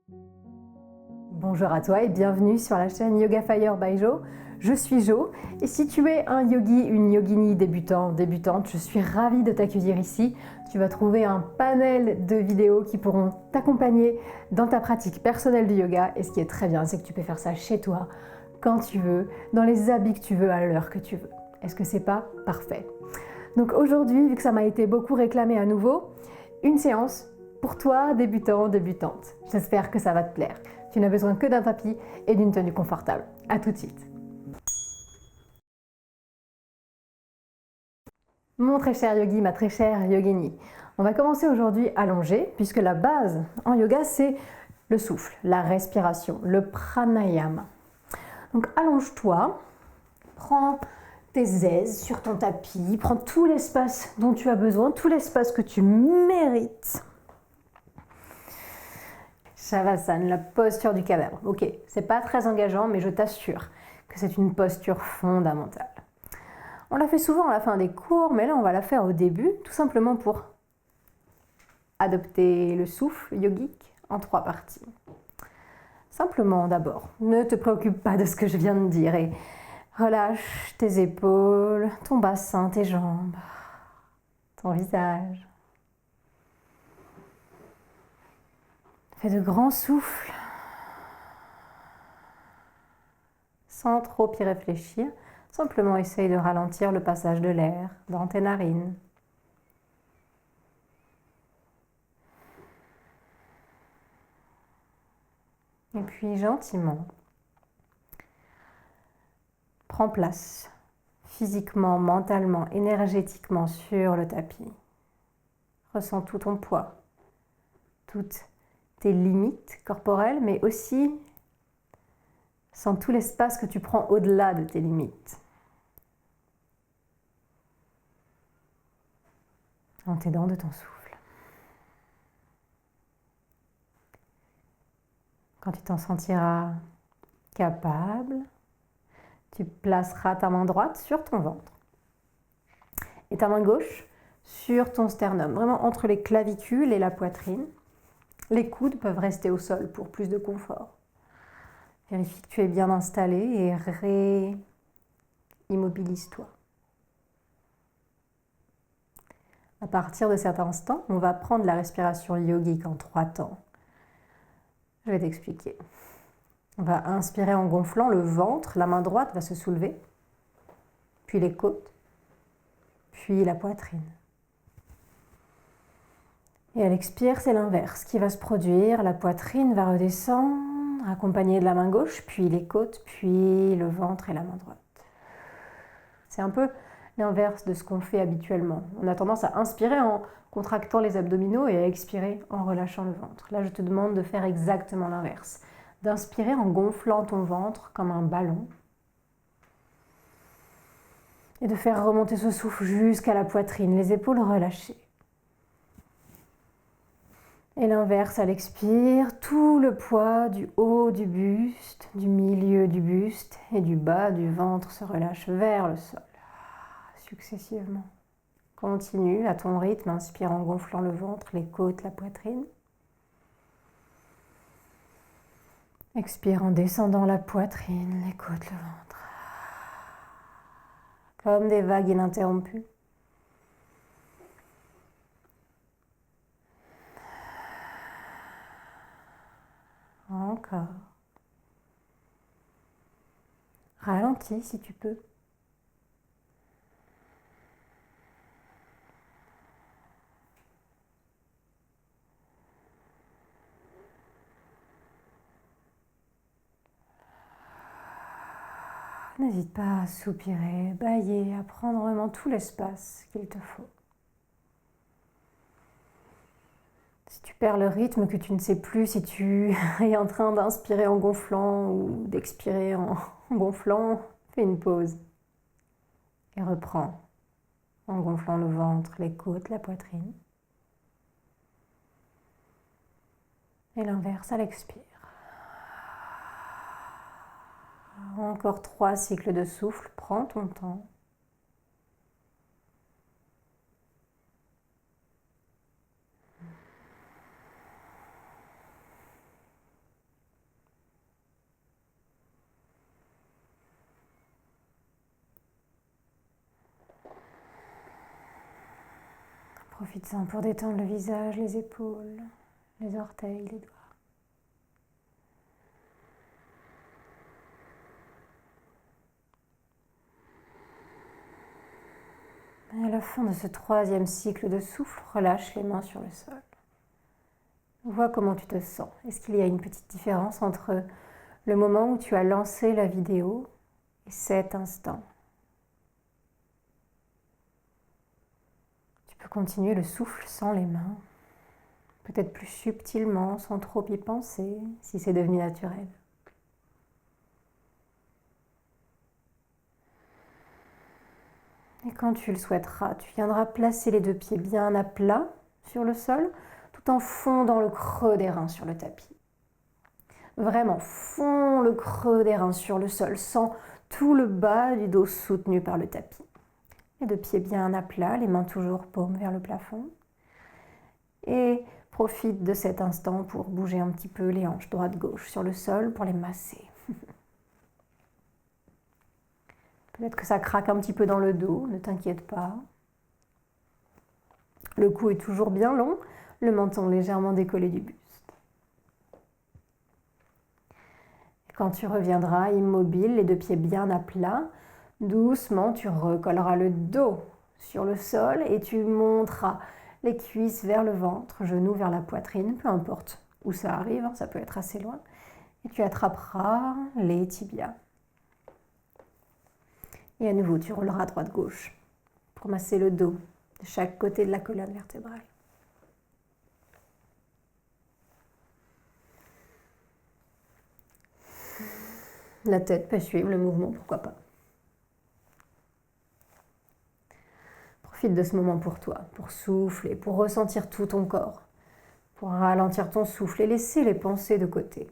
Bonjour à toi et bienvenue sur la chaîne Yoga Fire by Jo. Je suis Jo et si tu es un yogi, une yogini débutant, débutante, je suis ravie de t'accueillir ici. Tu vas trouver un panel de vidéos qui pourront t'accompagner dans ta pratique personnelle du yoga et ce qui est très bien, c'est que tu peux faire ça chez toi, quand tu veux, dans les habits que tu veux, à l'heure que tu veux. Est-ce que c'est pas parfait? Donc aujourd'hui, vu que ça m'a été beaucoup réclamé à nouveau, une séance pour toi, débutant, débutante. J'espère que ça va te plaire. Tu n'as besoin que d'un tapis et d'une tenue confortable. A tout de suite. Mon très cher yogi, ma très chère yogini, on va commencer aujourd'hui allongé, puisque la base en yoga, c'est le souffle, la respiration, le pranayama. Donc allonge-toi, prends tes aises sur ton tapis, prends tout l'espace dont tu as besoin, tout l'espace que tu mérites. Shavasana, la posture du cadavre. Ok, c'est pas très engageant, mais je t'assure que c'est une posture fondamentale. On la fait souvent à la fin des cours, mais là on va la faire au début, tout simplement pour adopter le souffle yogique en 3 parties. Simplement d'abord, ne te préoccupe pas de ce que je viens de dire et relâche tes épaules, ton bassin, tes jambes, ton visage. Fais de grands souffles, sans trop y réfléchir. Simplement essaye de ralentir le passage de l'air dans tes narines. Et puis gentiment, prends place physiquement, mentalement, énergétiquement sur le tapis. Ressens tout ton poids, toutes tes limites corporelles, mais aussi sens tout l'espace que tu prends au-delà de tes limites. En t'aidant de ton souffle. Quand tu t'en sentiras capable, tu placeras ta main droite sur ton ventre et ta main gauche sur ton sternum, vraiment entre les clavicules et la poitrine. Les coudes peuvent rester au sol pour plus de confort. Vérifie que tu es bien installé et réimmobilise-toi. À partir de cet instant, on va prendre la respiration yogique en 3 temps. Je vais t'expliquer. On va inspirer en gonflant le ventre, la main droite va se soulever, puis les côtes, puis la poitrine. Et à l'expire, c'est l'inverse qui va se produire. La poitrine va redescendre, accompagnée de la main gauche, puis les côtes, puis le ventre et la main droite. C'est un peu l'inverse de ce qu'on fait habituellement. On a tendance à inspirer en contractant les abdominaux et à expirer en relâchant le ventre. Là, je te demande de faire exactement l'inverse. D'inspirer en gonflant ton ventre comme un ballon et de faire remonter ce souffle jusqu'à la poitrine, les épaules relâchées. Et l'inverse à l'expire, tout le poids du haut du buste, du milieu du buste et du bas du ventre se relâche vers le sol, successivement. Continue à ton rythme, inspire en gonflant le ventre, les côtes, la poitrine. Expire en descendant la poitrine, les côtes, le ventre. Comme des vagues ininterrompues. Encore. Ralentis si tu peux. N'hésite pas à soupirer, bâiller, à prendre vraiment tout l'espace qu'il te faut. Si tu perds le rythme, que tu ne sais plus si tu es en train d'inspirer en gonflant ou d'expirer en gonflant, fais une pause et reprends en gonflant le ventre, les côtes, la poitrine. Et l'inverse à l'expire. Encore 3 cycles de souffle, prends ton temps. Profite-en pour détendre le visage, les épaules, les orteils, les doigts. Et à la fin de ce troisième cycle de souffle, relâche les mains sur le sol. Vois comment tu te sens. Est-ce qu'il y a une petite différence entre le moment où tu as lancé la vidéo et cet instant? Tu peux continuer le souffle sans les mains, peut-être plus subtilement, sans trop y penser, si c'est devenu naturel. Et quand tu le souhaiteras, tu viendras placer les deux pieds bien à plat sur le sol, tout en fondant le creux des reins sur le tapis. Vraiment, fonds le creux des reins sur le sol, sans tout le bas du dos soutenu par le tapis. Les deux pieds bien à plat, les mains toujours paumes vers le plafond. Et profite de cet instant pour bouger un petit peu les hanches droite-gauche sur le sol pour les masser. Peut-être que ça craque un petit peu dans le dos, ne t'inquiète pas. Le cou est toujours bien long, le menton légèrement décollé du buste. Et quand tu reviendras immobile, les deux pieds bien à plat, doucement tu recolleras le dos sur le sol et tu monteras les cuisses vers le ventre, genoux vers la poitrine, peu importe où ça arrive, ça peut être assez loin. Et tu attraperas les tibias. Et à nouveau, tu rouleras droite-gauche pour masser le dos de chaque côté de la colonne vertébrale. La tête peut suivre le mouvement, pourquoi pas. Profite de ce moment pour toi, pour souffler, pour ressentir tout ton corps, pour ralentir ton souffle et laisser les pensées de côté.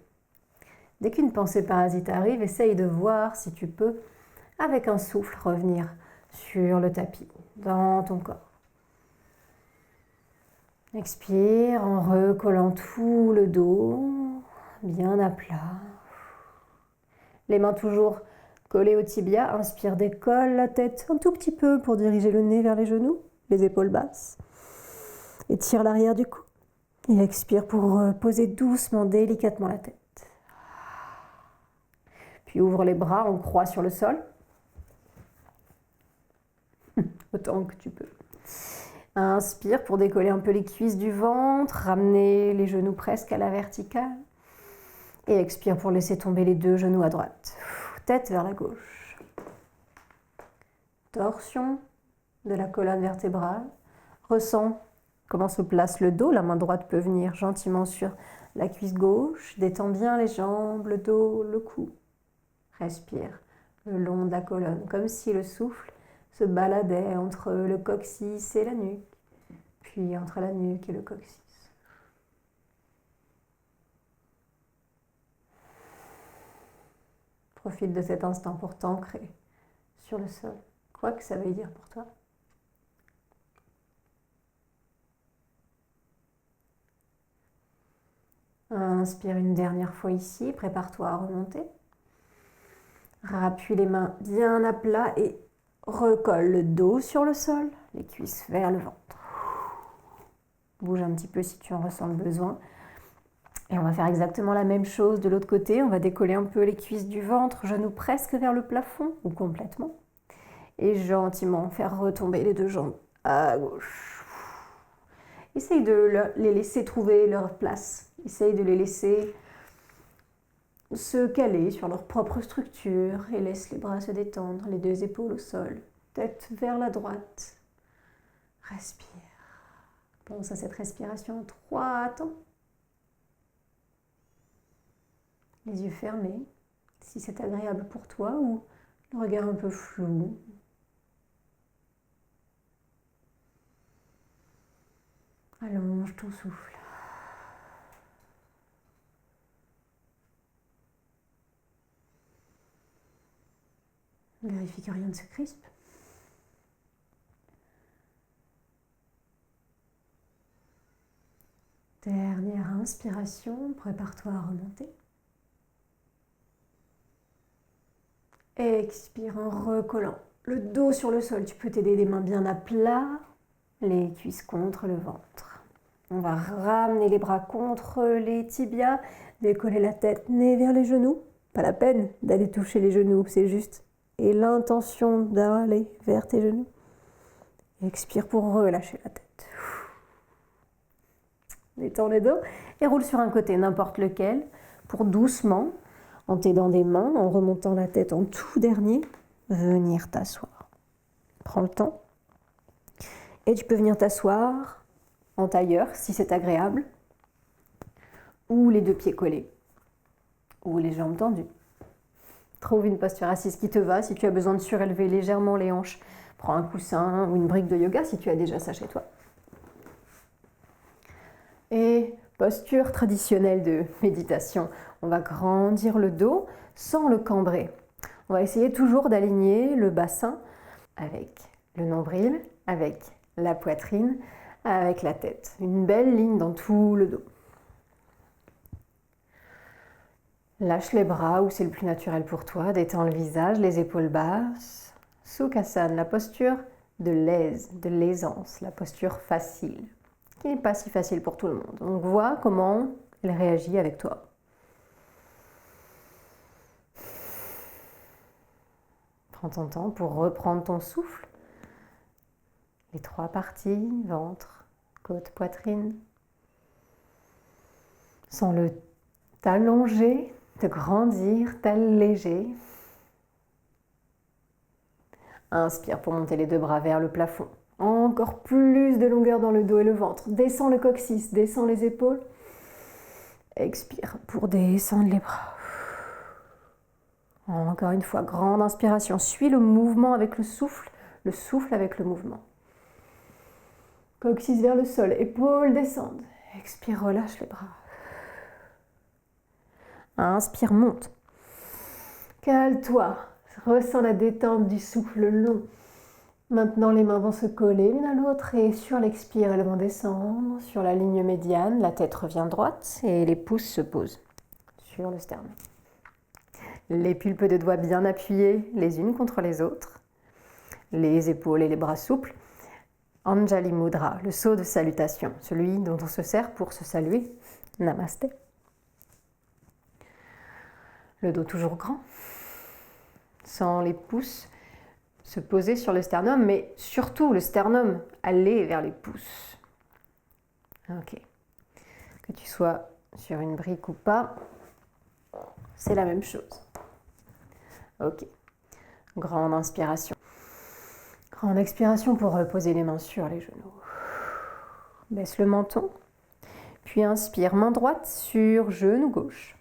Dès qu'une pensée parasite arrive, essaye de voir si tu peux, avec un souffle, revenir sur le tapis, dans ton corps. Expire en recollant tout le dos, bien à plat. Les mains toujours collées au tibia. Inspire, décolle la tête un tout petit peu pour diriger le nez vers les genoux, les épaules basses. Étire l'arrière du cou. Et expire pour poser doucement, délicatement la tête. Puis ouvre les bras en croix sur le sol. Autant que tu peux. Inspire pour décoller un peu les cuisses du ventre, ramener les genoux presque à la verticale. Et expire pour laisser tomber les deux genoux à droite. Tête vers la gauche. Torsion de la colonne vertébrale. Ressens comment se place le dos. La main droite peut venir gentiment sur la cuisse gauche. Détends bien les jambes, le dos, le cou. Respire le long de la colonne, comme si le souffle se baladait entre le coccyx et la nuque, puis entre la nuque et le coccyx. Profite de cet instant pour t'ancrer sur le sol, quoi que ça veuille dire pour toi. Inspire une dernière fois ici, prépare-toi à remonter. Rappuie les mains bien à plat et recolle le dos sur le sol, les cuisses vers le ventre. Bouge un petit peu si tu en ressens le besoin. Et on va faire exactement la même chose de l'autre côté. On va décoller un peu les cuisses du ventre, genoux presque vers le plafond ou complètement. Et gentiment faire retomber les deux jambes à gauche. Essaye de les laisser trouver leur place. Essaye de les laisser se caler sur leur propre structure et laisse les bras se détendre, les deux épaules au sol, tête vers la droite. Respire. Pense à cette respiration en 3 temps. Les yeux fermés, si c'est agréable pour toi, ou le regard un peu flou. Allonge ton souffle. Vérifie que rien ne se crispe. Dernière inspiration, prépare-toi à remonter. Expire en recollant le dos sur le sol. Tu peux t'aider des mains bien à plat les cuisses contre le ventre. On va ramener les bras contre les tibias, décoller la tête, nez vers les genoux. Pas la peine d'aller toucher les genoux, c'est juste. Et l'intention d'aller vers tes genoux. Expire pour relâcher la tête. Détends les dos et roule sur un côté, n'importe lequel, pour doucement, en t'aidant des mains, en remontant la tête en tout dernier, venir t'asseoir. Prends le temps. Et tu peux venir t'asseoir en tailleur, si c'est agréable, ou les deux pieds collés, ou les jambes tendues. Trouve une posture assise qui te va. Si tu as besoin de surélever légèrement les hanches, prends un coussin ou une brique de yoga si tu as déjà ça chez toi. Et posture traditionnelle de méditation. On va grandir le dos sans le cambrer. On va essayer toujours d'aligner le bassin avec le nombril, avec la poitrine, avec la tête. Une belle ligne dans tout le dos. Lâche les bras où c'est le plus naturel pour toi. Détends le visage, les épaules basses. Sukhasana, la posture de l'aise, de l'aisance, la posture facile, qui n'est pas si facile pour tout le monde. Donc vois comment elle réagit avec toi. Prends ton temps pour reprendre ton souffle. Les trois parties, ventre, côte, poitrine. Sens-le t'allonger, te grandir, t'alléger. Inspire pour monter les deux bras vers le plafond. Encore plus de longueur dans le dos et le ventre. Descends le coccyx, descends les épaules. Expire pour descendre les bras. Encore une fois, grande inspiration. Suis le mouvement avec le souffle avec le mouvement. Coccyx vers le sol, épaules descendent. Expire, relâche les bras. Inspire, monte. Cale-toi. Ressens la détente du souffle long. Maintenant, les mains vont se coller l'une à l'autre et sur l'expire, elles vont descendre sur la ligne médiane. La tête revient droite et les pouces se posent sur le sternum. Les pulpes de doigts bien appuyées les unes contre les autres. Les épaules et les bras souples. Anjali Mudra, le saut de salutation, celui dont on se sert pour se saluer. Namasté. Le dos toujours grand. Sans les pouces se poser sur le sternum, mais surtout le sternum aller vers les pouces. Ok. Que tu sois sur une brique ou pas, c'est la même chose. Ok. Grande inspiration. Grande expiration pour reposer les mains sur les genoux. Baisse le menton. Puis inspire, main droite sur genou gauche.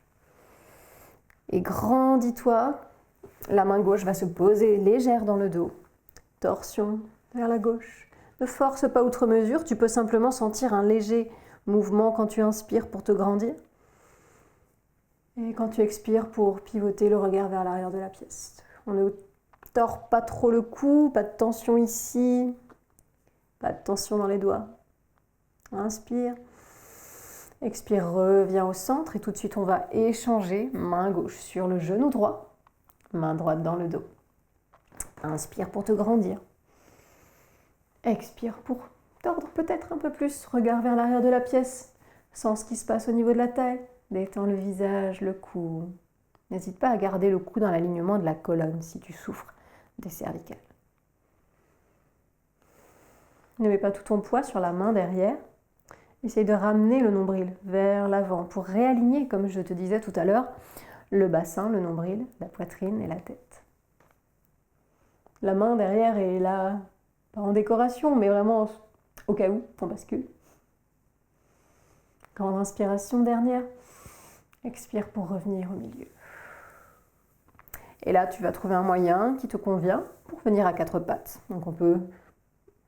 Et grandis-toi. La main gauche va se poser légère dans le dos. Torsion vers la gauche. Ne force pas outre mesure, tu peux simplement sentir un léger mouvement quand tu inspires pour te grandir. Et quand tu expires pour pivoter le regard vers l'arrière de la pièce. On ne tord pas trop le cou, pas de tension ici, pas de tension dans les doigts. Inspire. Expire, reviens au centre et tout de suite on va échanger main gauche sur le genou droit. Main droite dans le dos. Inspire pour te grandir. Expire pour tordre peut-être un peu plus. Regard vers l'arrière de la pièce. Sens ce qui se passe au niveau de la taille. Détends le visage, le cou. N'hésite pas à garder le cou dans l'alignement de la colonne si tu souffres des cervicales. Ne mets pas tout ton poids sur la main derrière. Essaye de ramener le nombril vers l'avant pour réaligner, comme je te disais tout à l'heure, le bassin, le nombril, la poitrine et la tête. La main derrière est là, pas en décoration, mais vraiment au cas où on bascule. Grande inspiration dernière. Expire pour revenir au milieu. Et là, tu vas trouver un moyen qui te convient pour venir à quatre pattes. Donc on peut,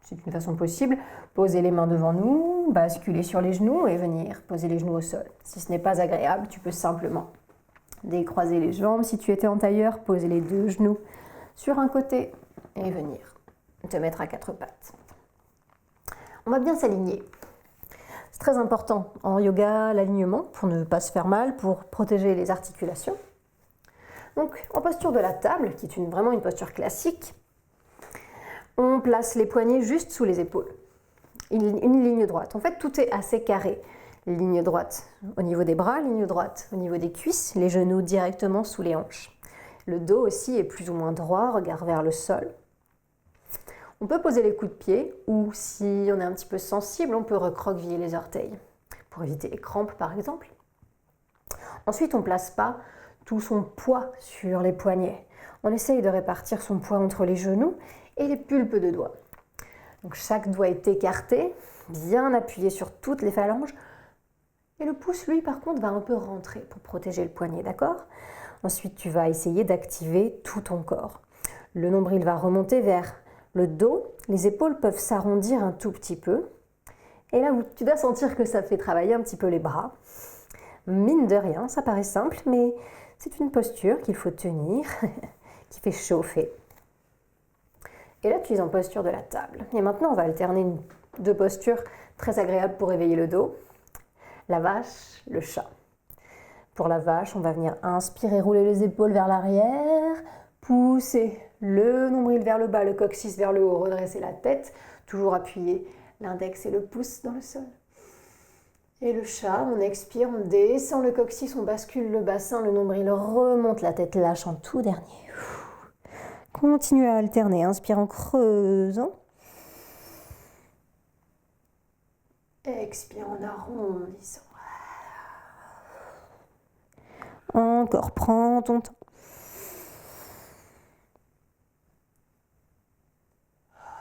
c'est une façon possible, poser les mains devant nous, basculer sur les genoux et venir poser les genoux au sol. Si ce n'est pas agréable, tu peux simplement décroiser les jambes. Si tu étais en tailleur, poser les deux genoux sur un côté et venir te mettre à quatre pattes. On va bien s'aligner. C'est très important en yoga, l'alignement, pour ne pas se faire mal, pour protéger les articulations. Donc, en posture de la table, qui est vraiment une posture classique, on place les poignets juste sous les épaules. une ligne droite. En fait, tout est assez carré. Ligne droite au niveau des bras, ligne droite au niveau des cuisses, les genoux directement sous les hanches. Le dos aussi est plus ou moins droit, regard vers le sol. On peut poser les coups de pied ou si on est un petit peu sensible, on peut recroqueviller les orteils pour éviter les crampes par exemple. Ensuite, on ne place pas tout son poids sur les poignets. On essaye de répartir son poids entre les genoux et les pulpes de doigts. Donc chaque doigt est écarté, bien appuyé sur toutes les phalanges. Et le pouce, lui, par contre, va un peu rentrer pour protéger le poignet, d'accord? Ensuite, tu vas essayer d'activer tout ton corps. Le nombril va remonter vers le dos, les épaules peuvent s'arrondir un tout petit peu. Et là, tu dois sentir que ça fait travailler un petit peu les bras. Mine de rien, ça paraît simple, mais c'est une posture qu'il faut tenir, qui fait chauffer. Et là, tu es en posture de la table. Et maintenant, on va alterner deux postures très agréables pour éveiller le dos. La vache, le chat. Pour la vache, on va venir inspirer, rouler les épaules vers l'arrière, pousser le nombril vers le bas, le coccyx vers le haut, redresser la tête, toujours appuyer l'index et le pouce dans le sol. Et le chat, on expire, on descend le coccyx, on bascule le bassin, le nombril remonte, la tête lâche en tout dernier. Continue à alterner, inspire en creusant. Expire en arrondissant. Encore, prends ton temps.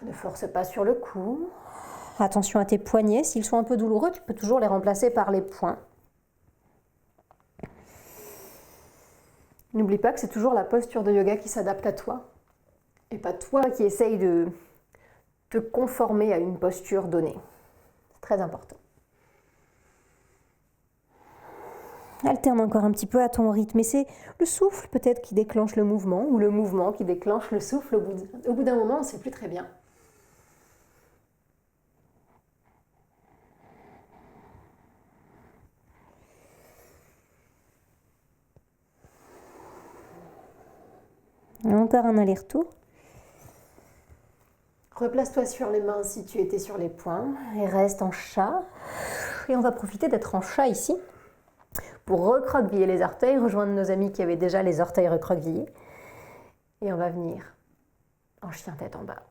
Ne force pas sur le cou. Attention à tes poignets, s'ils sont un peu douloureux, tu peux toujours les remplacer par les poings. N'oublie pas que c'est toujours la posture de yoga qui s'adapte à toi et pas toi qui essaye de te conformer à une posture donnée. C'est très important. Alterne encore un petit peu à ton rythme et c'est le souffle peut-être qui déclenche le mouvement ou le mouvement qui déclenche le souffle. Au bout d'un moment, on ne sait plus très bien. Encore un aller-retour. Replace-toi sur les mains si tu étais sur les poings et reste en chat. Et on va profiter d'être en chat ici pour recroqueviller les orteils, rejoindre nos amis qui avaient déjà les orteils recroquevillés. Et on va venir en chien tête en bas.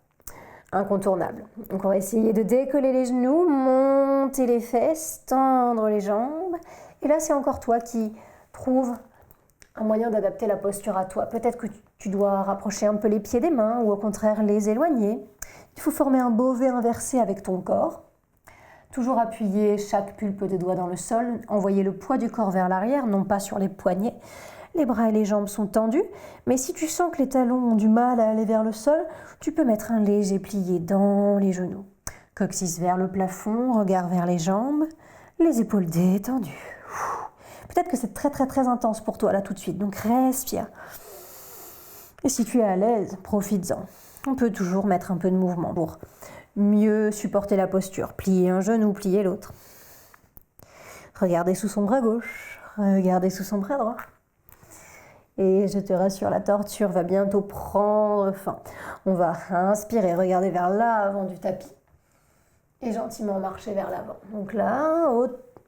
Incontournable. Donc on va essayer de décoller les genoux, monter les fesses, tendre les jambes. Et là, c'est encore toi qui trouves un moyen d'adapter la posture à toi. Peut-être que tu dois rapprocher un peu les pieds des mains ou au contraire les éloigner. Il faut former un beau V inversé avec ton corps. Toujours appuyer chaque pulpe de doigt dans le sol, envoyer le poids du corps vers l'arrière, non pas sur les poignets. Les bras et les jambes sont tendus, mais si tu sens que les talons ont du mal à aller vers le sol, tu peux mettre un léger plié dans les genoux. Coccyx vers le plafond, regard vers les jambes, les épaules détendues. Peut-être que c'est très très très intense pour toi là tout de suite, donc respire. Et si tu es à l'aise, profites-en. On peut toujours mettre un peu de mouvement pour mieux supporter la posture. Plier un genou, plier l'autre. Regardez sous son bras gauche, regardez sous son bras droit. Et je te rassure, la torture va bientôt prendre fin. On va inspirer, regarder vers l'avant du tapis et gentiment marcher vers l'avant. Donc là,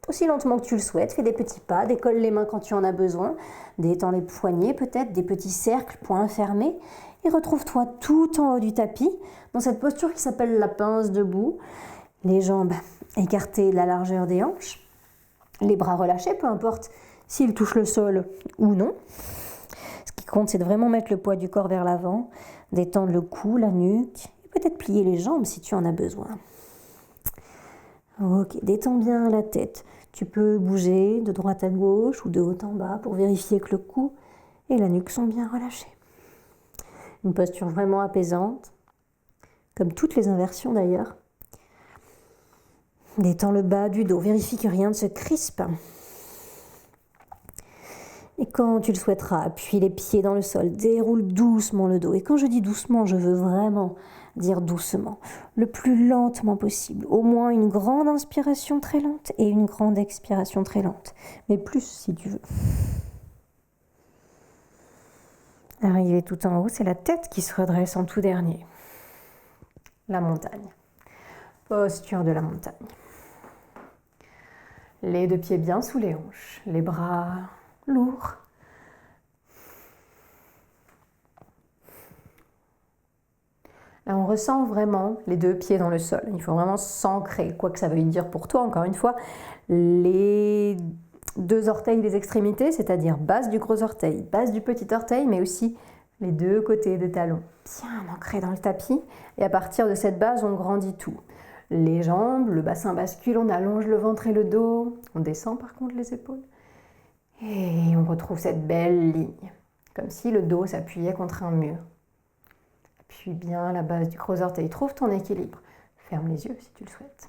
aussi lentement que tu le souhaites, fais des petits pas, décolle les mains quand tu en as besoin, détends les poignets peut-être, des petits cercles, poings fermés, et retrouve-toi tout en haut du tapis, dans cette posture qui s'appelle la pince debout, les jambes écartées de la largeur des hanches, les bras relâchés, peu importe s'ils touchent le sol ou non. Ce qui compte, c'est de vraiment mettre le poids du corps vers l'avant, détendre le cou, la nuque, et peut-être plier les jambes si tu en as besoin. Ok, détends bien la tête. Tu peux bouger de droite à gauche ou de haut en bas pour vérifier que le cou et la nuque sont bien relâchés. Une posture vraiment apaisante, comme toutes les inversions d'ailleurs. Détends le bas du dos, vérifie que rien ne se crispe. Et quand tu le souhaiteras, appuie les pieds dans le sol, déroule doucement le dos. Et quand je dis doucement, je veux vraiment dire doucement, le plus lentement possible. Au moins une grande inspiration très lente et une grande expiration très lente. Mais plus si tu veux. Arrivé tout en haut, c'est la tête qui se redresse en tout dernier. La montagne. Posture de la montagne. Les deux pieds bien sous les hanches, les bras lourds. Là, on ressent vraiment les deux pieds dans le sol. Il faut vraiment s'ancrer, quoi que ça veuille dire pour toi, encore une fois. Les deux orteils des extrémités, c'est-à-dire base du gros orteil, base du petit orteil, mais aussi les deux côtés des talons. Bien ancrés dans le tapis. Et à partir de cette base, on grandit tout. Les jambes, le bassin bascule, on allonge le ventre et le dos. On descend par contre les épaules. Et on retrouve cette belle ligne, comme si le dos s'appuyait contre un mur. Appuie bien la base du gros orteil, trouve ton équilibre. Ferme les yeux si tu le souhaites.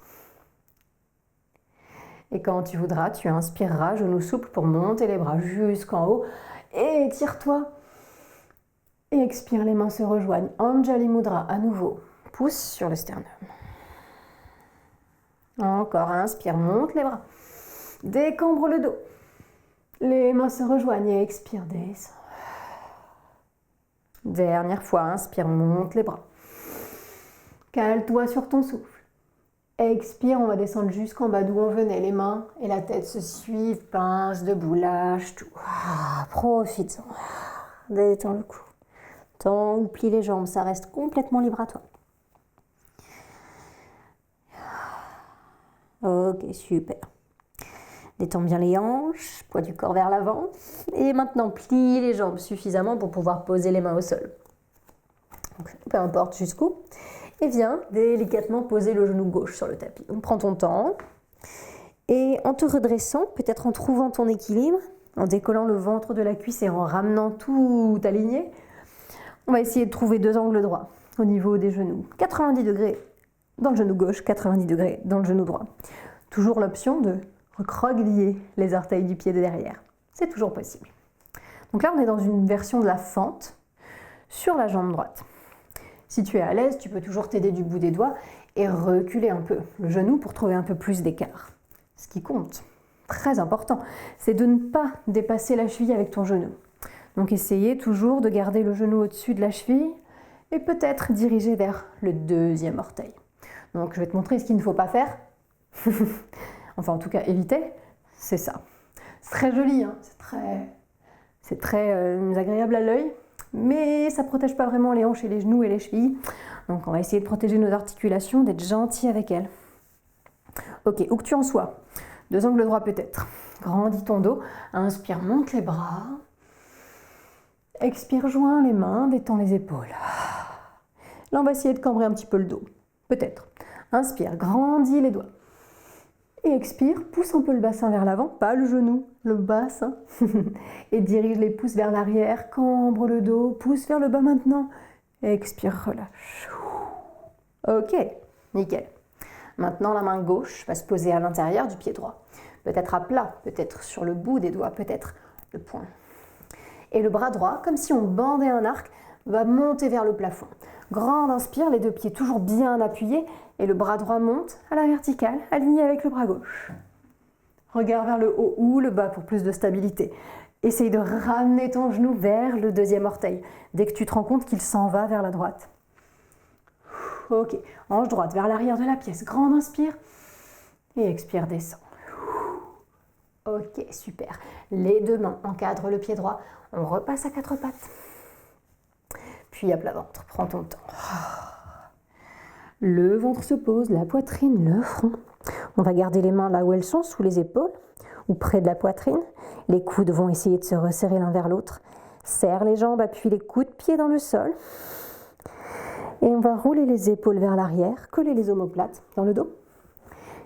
Et quand tu voudras, tu inspireras, genoux souples pour monter les bras jusqu'en haut. Et étire-toi. Et expire, les mains se rejoignent. Anjali Mudra à nouveau. Pouce sur le sternum. Encore, inspire, monte les bras. Décambre le dos. Les mains se rejoignent et expire, descends. Dernière fois, inspire, monte les bras. Cale-toi sur ton souffle. Expire, on va descendre jusqu'en bas d'où on venait. Les mains et la tête se suivent, pince debout, lâche tout. Profite-en. Détends le cou. Tends ou plie les jambes, ça reste complètement libre à toi. Ok, super. Détends bien les hanches, poids du corps vers l'avant. Et maintenant, plie les jambes suffisamment pour pouvoir poser les mains au sol. Donc, peu importe jusqu'où. Et viens délicatement poser le genou gauche sur le tapis. Donc, prends ton temps. Et en te redressant, peut-être en trouvant ton équilibre, en décollant le ventre de la cuisse et en ramenant tout aligné, on va essayer de trouver deux angles droits au niveau des genoux. 90 degrés dans le genou gauche, 90 degrés dans le genou droit. Toujours l'option de recroqueviller les orteils du pied de derrière. C'est toujours possible. Donc là, on est dans une version de la fente sur la jambe droite. Si tu es à l'aise, tu peux toujours t'aider du bout des doigts et reculer un peu le genou pour trouver un peu plus d'écart. Ce qui compte, très important, c'est de ne pas dépasser la cheville avec ton genou. Donc essayez toujours de garder le genou au-dessus de la cheville et peut-être diriger vers le deuxième orteil. Donc je vais te montrer ce qu'il ne faut pas faire. Enfin en tout cas éviter, c'est ça. C'est très joli, hein, c'est très agréable à l'œil, mais ça ne protège pas vraiment les hanches et les genoux et les chevilles. Donc on va essayer de protéger nos articulations, d'être gentil avec elles. Ok, où que tu en sois, deux angles droits peut-être. Grandis ton dos, inspire, monte les bras. Expire, joins les mains, détends les épaules. Là on va essayer de cambrer un petit peu le dos, peut-être. Inspire, grandis les doigts. Et expire, pousse un peu le bassin vers l'avant, pas le genou, le bassin. Et dirige les pouces vers l'arrière, cambre le dos, pousse vers le bas maintenant. Expire, relâche. Ok, nickel. Maintenant, la main gauche va se poser à l'intérieur du pied droit. Peut-être à plat, peut-être sur le bout des doigts, peut-être le poing. Et le bras droit, comme si on bandait un arc, va monter vers le plafond. Grande inspire, les deux pieds toujours bien appuyés et le bras droit monte à la verticale, aligné avec le bras gauche. Regard vers le haut ou le bas pour plus de stabilité. Essaye de ramener ton genou vers le deuxième orteil, dès que tu te rends compte qu'il s'en va vers la droite. Ok, hanche droite vers l'arrière de la pièce. Grande inspire et expire, descend. Ok, super. Les deux mains encadrent le pied droit. On repasse à quatre pattes. Puis à plat ventre, prends ton temps. Le ventre se pose, la poitrine, le front. On va garder les mains là où elles sont, sous les épaules ou près de la poitrine. Les coudes vont essayer de se resserrer l'un vers l'autre. Serre les jambes, appuie les coudes, pieds dans le sol. Et on va rouler les épaules vers l'arrière, coller les omoplates dans le dos.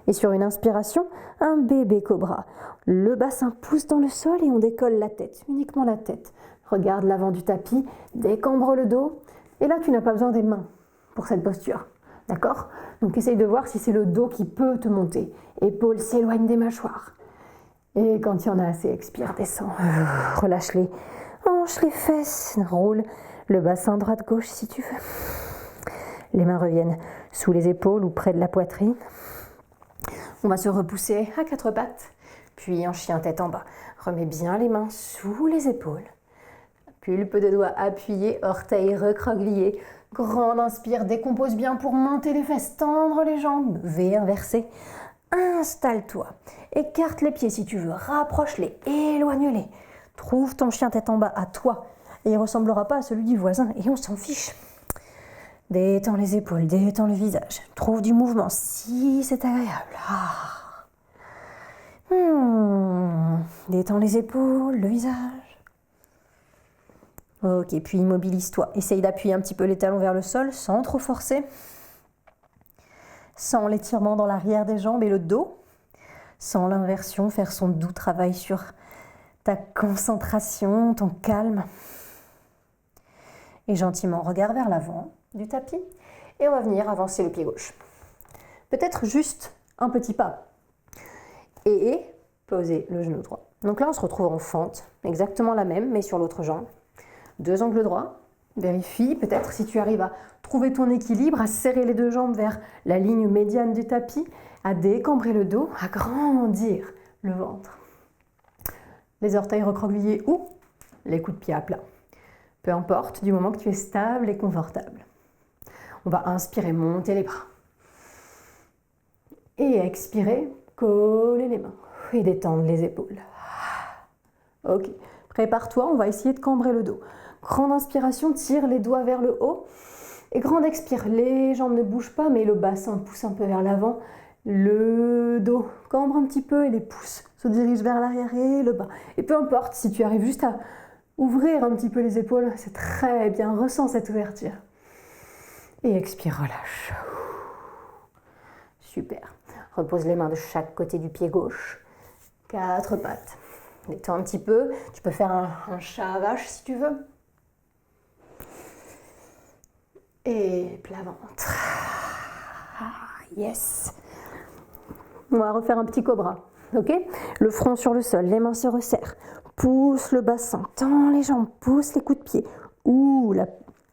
Et sur une inspiration, un bébé cobra. Le bassin pousse dans le sol et on décolle la tête, uniquement la tête. Regarde l'avant du tapis, décambre le dos. Et là, tu n'as pas besoin des mains pour cette posture. D'accord? Donc, essaye de voir si c'est le dos qui peut te monter. Épaules s'éloignent des mâchoires. Et quand il y en a assez, expire, descends. Relâche les hanches, les fesses. Roule le bassin droite-gauche si tu veux. Les mains reviennent sous les épaules ou près de la poitrine. On va se repousser à quatre pattes, puis en chien tête en bas. Remets bien les mains sous les épaules. Pulpe de doigts appuyés, orteils recroquevillés. Grande inspire, décompose bien pour monter les fesses, tendre les jambes, V inversé. Installe-toi, écarte les pieds si tu veux, rapproche-les, éloigne-les. Trouve ton chien tête en bas à toi et il ne ressemblera pas à celui du voisin et on s'en fiche. Détends les épaules, détends le visage. Trouve du mouvement si c'est agréable. Détends les épaules, le visage. Ok, puis immobilise-toi. Essaye d'appuyer un petit peu les talons vers le sol sans trop forcer. Sans l'étirement dans l'arrière des jambes et le dos. Sans l'inversion, faire son doux travail sur ta concentration, ton calme. Et gentiment, regarde vers l'avant du tapis. Et on va venir avancer le pied gauche. Peut-être juste un petit pas. Et poser le genou droit. Donc là, on se retrouve en fente, exactement la même, mais sur l'autre jambe. 2 angles droits. Vérifie peut-être si tu arrives à trouver ton équilibre, à serrer les 2 jambes vers la ligne médiane du tapis, à décambrer le dos, à grandir le ventre. Les orteils recroquevillés ou les coups de pied à plat. Peu importe, du moment que tu es stable et confortable. On va inspirer, monter les bras. Et expirer, coller les mains et détendre les épaules. Ok, prépare-toi, on va essayer de cambrer le dos. Grande inspiration, tire les doigts vers le haut. Et grande expire, les jambes ne bougent pas, mais le bassin pousse un peu vers l'avant. Le dos cambre un petit peu et les pouces se dirigent vers l'arrière et le bas. Et peu importe, si tu arrives juste à ouvrir un petit peu les épaules, c'est très bien, ressens cette ouverture. Et expire, relâche. Super. Repose les mains de chaque côté du pied gauche. 4 pattes. Détends un petit peu. Tu peux faire un chat à vache si tu veux. Et plat ventre. Yes. On va refaire un petit cobra. Ok? Le front sur le sol, les mains se resserrent. Pousse le bassin, tends les jambes, pousse les coups de pied ou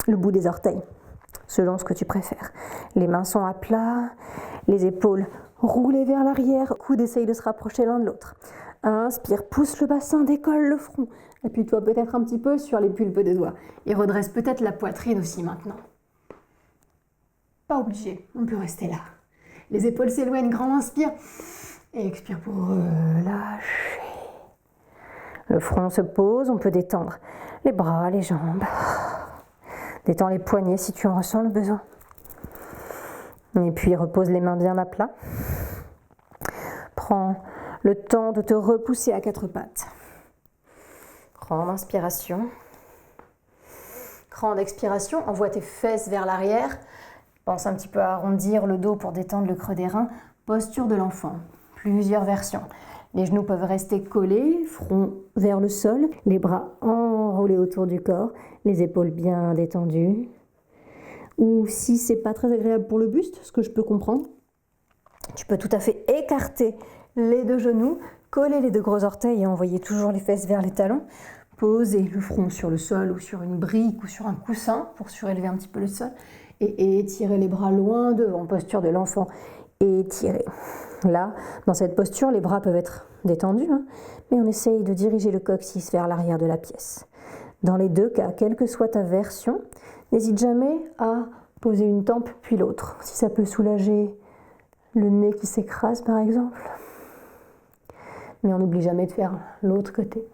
le bout des orteils, selon ce que tu préfères. Les mains sont à plat, les épaules roulées vers l'arrière, coudes essayent de se rapprocher l'un de l'autre. Inspire, pousse le bassin, décolle le front. Appuie-toi peut-être un petit peu sur les pulpes des doigts et redresse peut-être la poitrine aussi maintenant. Pas obligé, on peut rester là. Les épaules s'éloignent, grand inspire et expire pour relâcher. Le front se pose, on peut détendre les bras, les jambes. Détends les poignets si tu en ressens le besoin. Et puis repose les mains bien à plat. Prends le temps de te repousser à 4 pattes. Grande inspiration. Grande expiration, envoie tes fesses vers l'arrière. Pense un petit peu à arrondir le dos pour détendre le creux des reins. Posture de l'enfant. Plusieurs versions. Les genoux peuvent rester collés, front vers le sol, les bras enroulés autour du corps, les épaules bien détendues. Ou si c'est pas très agréable pour le buste, ce que je peux comprendre, tu peux tout à fait écarter les 2 genoux, coller les 2 gros orteils et envoyer toujours les fesses vers les talons. Poser le front sur le sol ou sur une brique ou sur un coussin pour surélever un petit peu le sol. Et étirer les bras loin devant, posture de l'enfant. Étirer. Là, dans cette posture, les bras peuvent être détendus, mais on essaye de diriger le coccyx vers l'arrière de la pièce. Dans les 2 cas, quelle que soit ta version, n'hésite jamais à poser une tempe puis l'autre. Si ça peut soulager le nez qui s'écrase par exemple. Mais on n'oublie jamais de faire l'autre côté.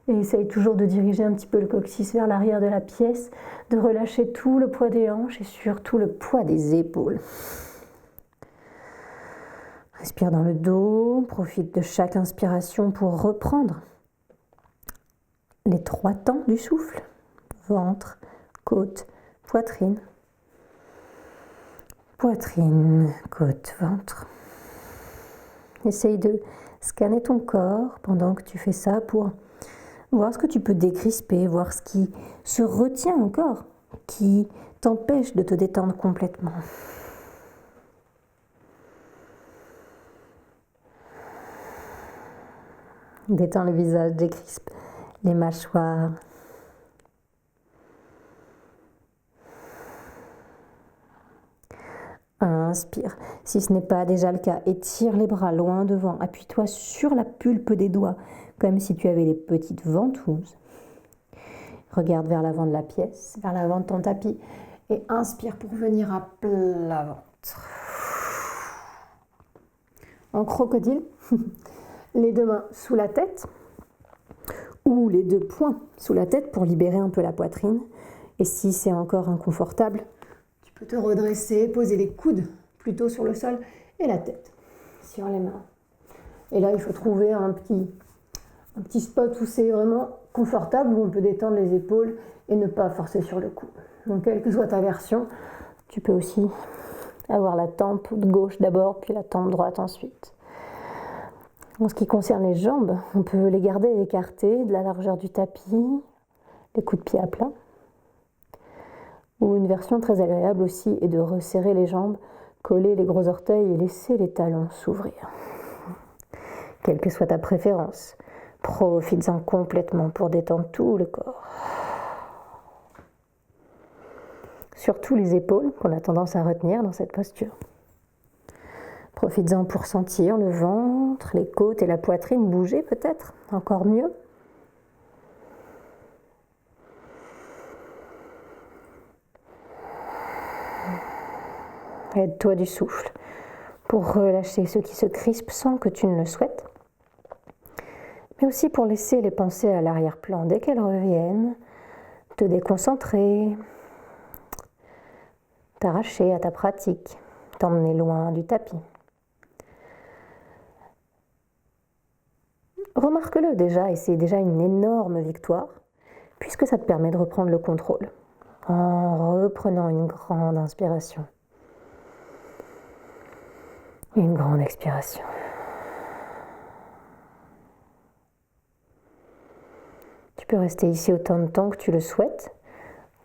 Et essaye toujours de diriger un petit peu le coccyx vers l'arrière de la pièce, de relâcher tout le poids des hanches et surtout le poids des épaules. Respire dans le dos, profite de chaque inspiration pour reprendre les 3 temps du souffle. Ventre, côte, poitrine. Poitrine, côte, ventre. Essaye de scanner ton corps pendant que tu fais ça pour voir ce que tu peux décrisper, voir ce qui se retient encore, qui t'empêche de te détendre complètement. Détends le visage, décrispe les mâchoires. Inspire. Si ce n'est pas déjà le cas, étire les bras loin devant. Appuie-toi sur la pulpe des doigts, comme si tu avais des petites ventouses. Regarde vers l'avant de la pièce, vers l'avant de ton tapis et inspire pour venir à plat ventre. En crocodile, les deux mains sous la tête ou les deux poings sous la tête pour libérer un peu la poitrine. Et si c'est encore inconfortable, tu peux te redresser, poser les coudes plutôt sur le sol et la tête sur les mains. Et là, il faut trouver un petit spot où c'est vraiment confortable, où on peut détendre les épaules et ne pas forcer sur le cou. Donc, quelle que soit ta version, tu peux aussi avoir la tempe gauche d'abord, puis la tempe droite ensuite. En ce qui concerne les jambes, on peut les garder écartées de la largeur du tapis, les coups de pied à plat. Ou une version très agréable aussi est de resserrer les jambes, coller les gros orteils et laisser les talons s'ouvrir. Quelle que soit ta préférence, profites-en complètement pour détendre tout le corps. Surtout les épaules qu'on a tendance à retenir dans cette posture. Profites-en pour sentir le ventre, les côtes et la poitrine bouger peut-être, encore mieux. Aide-toi du souffle pour relâcher ce qui se crispe sans que tu ne le souhaites, mais aussi pour laisser les pensées à l'arrière-plan dès qu'elles reviennent, te déconcentrer, t'arracher à ta pratique, t'emmener loin du tapis. Remarque-le déjà, et c'est déjà une énorme victoire, puisque ça te permet de reprendre le contrôle en reprenant une grande inspiration. Une grande expiration. Tu peux rester ici autant de temps que tu le souhaites,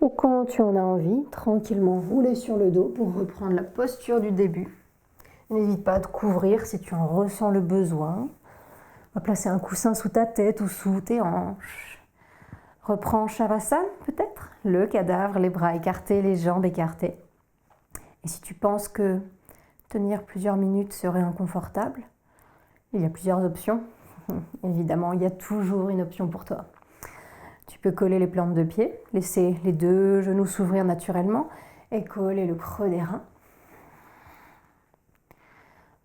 ou quand tu en as envie, tranquillement rouler sur le dos pour reprendre la posture du début. N'hésite pas à te couvrir si tu en ressens le besoin. On va placer un coussin sous ta tête ou sous tes hanches. Reprends Shavasana peut-être, le cadavre, les bras écartés, les jambes écartées. Et si tu penses que tenir plusieurs minutes serait inconfortable, il y a plusieurs options. Évidemment, il y a toujours une option pour toi. Tu peux coller les plantes de pied, laisser les deux genoux s'ouvrir naturellement et coller le creux des reins.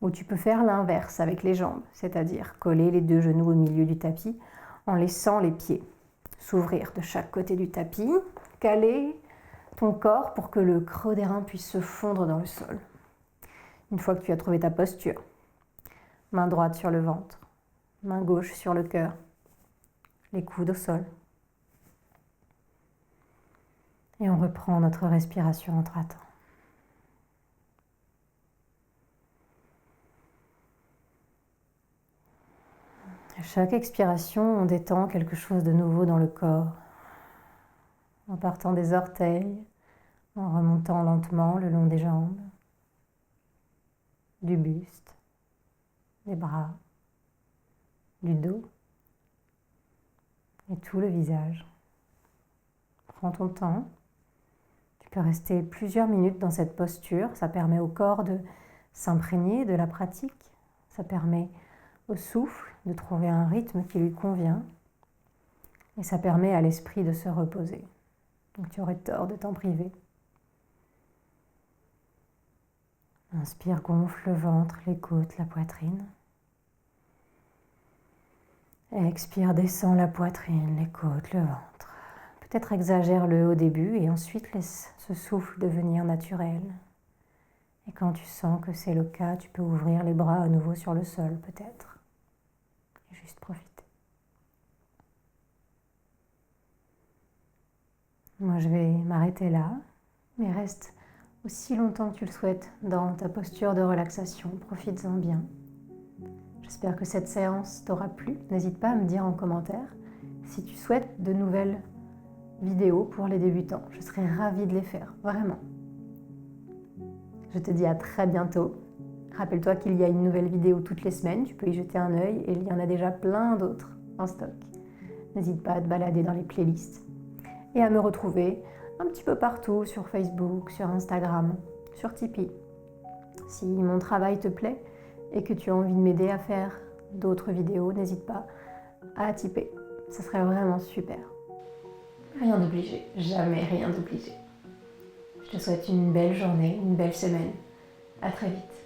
Ou tu peux faire l'inverse avec les jambes, c'est-à-dire coller les deux genoux au milieu du tapis en laissant les pieds s'ouvrir de chaque côté du tapis, caler ton corps pour que le creux des reins puisse se fondre dans le sol. Une fois que tu as trouvé ta posture, main droite sur le ventre, main gauche sur le cœur, les coudes au sol. Et on reprend notre respiration entre temps. À chaque expiration, on détend quelque chose de nouveau dans le corps. En partant des orteils, en remontant lentement le long des jambes, du buste, des bras, du dos et tout le visage. Prends ton temps. Tu peux rester plusieurs minutes dans cette posture. Ça permet au corps de s'imprégner de la pratique. Ça permet au souffle de trouver un rythme qui lui convient. Et ça permet à l'esprit de se reposer. Donc tu aurais tort de t'en priver. Inspire, gonfle le ventre, les côtes, la poitrine. Expire, descends la poitrine, les côtes, le ventre. Peut-être exagère-le au début et ensuite laisse ce souffle devenir naturel. Et quand tu sens que c'est le cas, tu peux ouvrir les bras à nouveau sur le sol peut-être. Et juste profiter. Moi je vais m'arrêter là, mais reste aussi longtemps que tu le souhaites dans ta posture de relaxation. Profites-en bien. J'espère que cette séance t'aura plu. N'hésite pas à me dire en commentaire si tu souhaites de nouvelles vidéos pour les débutants. Je serais ravie de les faire, vraiment. Je te dis à très bientôt. Rappelle-toi qu'il y a une nouvelle vidéo toutes les semaines. Tu peux y jeter un œil et il y en a déjà plein d'autres en stock. N'hésite pas à te balader dans les playlists et à me retrouver un petit peu partout sur Facebook, sur Instagram, sur Tipeee. Si mon travail te plaît et que tu as envie de m'aider à faire d'autres vidéos, n'hésite pas à tiper. Ce serait vraiment super. Rien d'obligé, jamais rien d'obligé. Je te souhaite une belle journée, une belle semaine. À très vite.